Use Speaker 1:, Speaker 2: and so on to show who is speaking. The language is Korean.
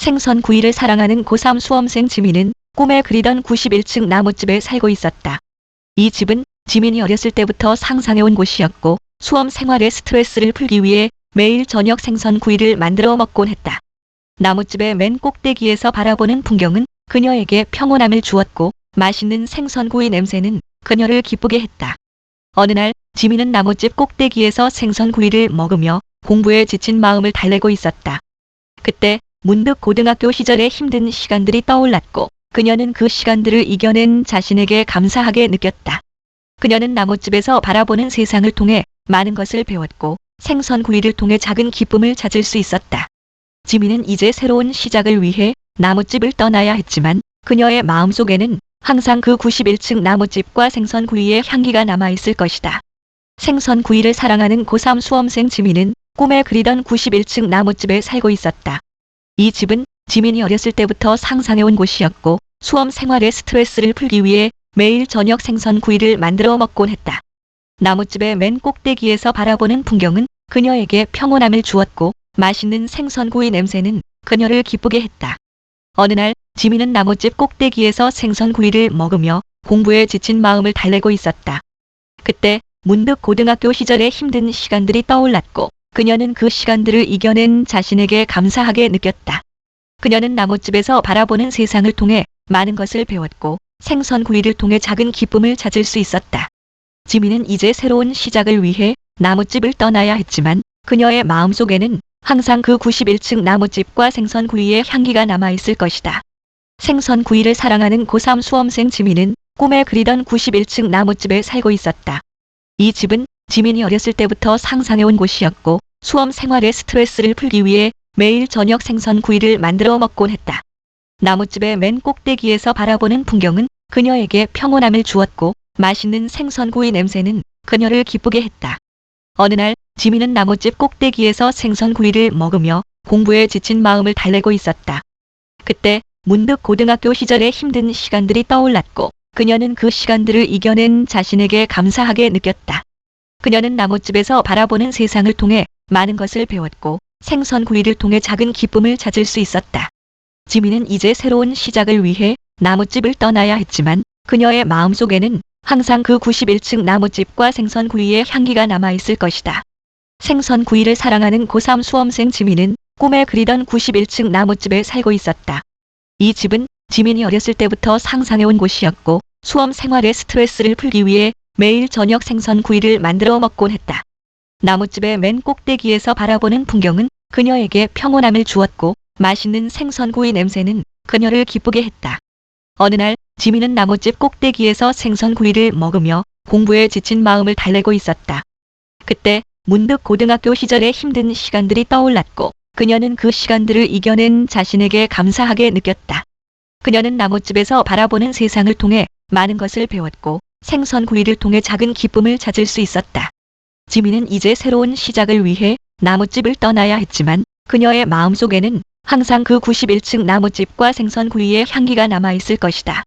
Speaker 1: 생선구이를 사랑하는 고3 수험생 지민은 꿈에 그리던 91층 나무집에 살고 있었다. 이 집은 지민이 어렸을 때부터 상상해온 곳이었고 수험 생활의 스트레스를 풀기 위해 매일 저녁 생선구이를 만들어 먹곤 했다. 나무집의 맨 꼭대기에서 바라보는 풍경은 그녀에게 평온함을 주었고 맛있는 생선구이 냄새는 그녀를 기쁘게 했다. 어느 날 지민은 나무집 꼭대기에서 생선구이를 먹으며 공부에 지친 마음을 달래고 있었다. 그때 문득 고등학교 시절의 힘든 시간들이 떠올랐고 그녀는 그 시간들을 이겨낸 자신에게 감사하게 느꼈다. 그녀는 나무집에서 바라보는 세상을 통해 많은 것을 배웠고 생선구이를 통해 작은 기쁨을 찾을 수 있었다. 지민은 이제 새로운 시작을 위해 나무집을 떠나야 했지만 그녀의 마음속에는 항상 그 91층 나무집과 생선구이의 향기가 남아있을 것이다. 생선구이를 사랑하는 고3 수험생 지민은 꿈에 그리던 91층 나무집에 살고 있었다. 이 집은 지민이 어렸을 때부터 상상해온 곳이었고 수험 생활의 스트레스를 풀기 위해 매일 저녁 생선구이를 만들어 먹곤 했다. 나무집의 맨 꼭대기에서 바라보는 풍경은 그녀에게 평온함을 주었고 맛있는 생선구이 냄새는 그녀를 기쁘게 했다. 어느 날 지민은 나무집 꼭대기에서 생선구이를 먹으며 공부에 지친 마음을 달래고 있었다. 그때 문득 고등학교 시절의 힘든 시간들이 떠올랐고 그녀는 그 시간들을 이겨낸 자신에게 감사하게 느꼈다. 그녀는 나무집에서 바라보는 세상을 통해 많은 것을 배웠고 생선구이를 통해 작은 기쁨을 찾을 수 있었다. 지민은 이제 새로운 시작을 위해 나무집을 떠나야 했지만 그녀의 마음속에는 항상 그 91층 나무집과 생선구이의 향기가 남아있을 것이다. 생선구이를 사랑하는 고3 수험생 지민은 꿈에 그리던 91층 나무집에 살고 있었다. 이 집은 지민이 어렸을 때부터 상상해온 곳이었고 수험 생활의 스트레스를 풀기 위해 매일 저녁 생선구이를 만들어 먹곤 했다. 나무집의 맨 꼭대기에서 바라보는 풍경은 그녀에게 평온함을 주었고 맛있는 생선구이 냄새는 그녀를 기쁘게 했다. 어느 날 지민은 나무집 꼭대기에서 생선구이를 먹으며 공부에 지친 마음을 달래고 있었다. 그때 문득 고등학교 시절의 힘든 시간들이 떠올랐고 그녀는 그 시간들을 이겨낸 자신에게 감사하게 느꼈다. 그녀는 나무집에서 바라보는 세상을 통해 많은 것을 배웠고 생선구이를 통해 작은 기쁨을 찾을 수 있었다. 지민은 이제 새로운 시작을 위해 나무집을 떠나야 했지만 그녀의 마음속에는 항상 그 91층 나무집과 생선구이의 향기가 남아있을 것이다. 생선구이를 사랑하는 고3 수험생 지민은 꿈에 그리던 91층 나무집에 살고 있었다. 이 집은 지민이 어렸을 때부터 상상해온 곳이었고 수험 생활의 스트레스를 풀기 위해 매일 저녁 생선구이를 만들어 먹곤 했다. 나무집의 맨 꼭대기에서 바라보는 풍경은 그녀에게 평온함을 주었고 맛있는 생선구이 냄새는 그녀를 기쁘게 했다. 어느 날 지민은 나무집 꼭대기에서 생선구이를 먹으며 공부에 지친 마음을 달래고 있었다. 그때 문득 고등학교 시절의 힘든 시간들이 떠올랐고 그녀는 그 시간들을 이겨낸 자신에게 감사하게 느꼈다. 그녀는 나무집에서 바라보는 세상을 통해 많은 것을 배웠고 생선구이를 통해 작은 기쁨을 찾을 수 있었다. 지민은 이제 새로운 시작을 위해 나무집을 떠나야 했지만 그녀의 마음속에는 항상 그 91층 나무집과 생선구이의 향기가 남아있을 것이다.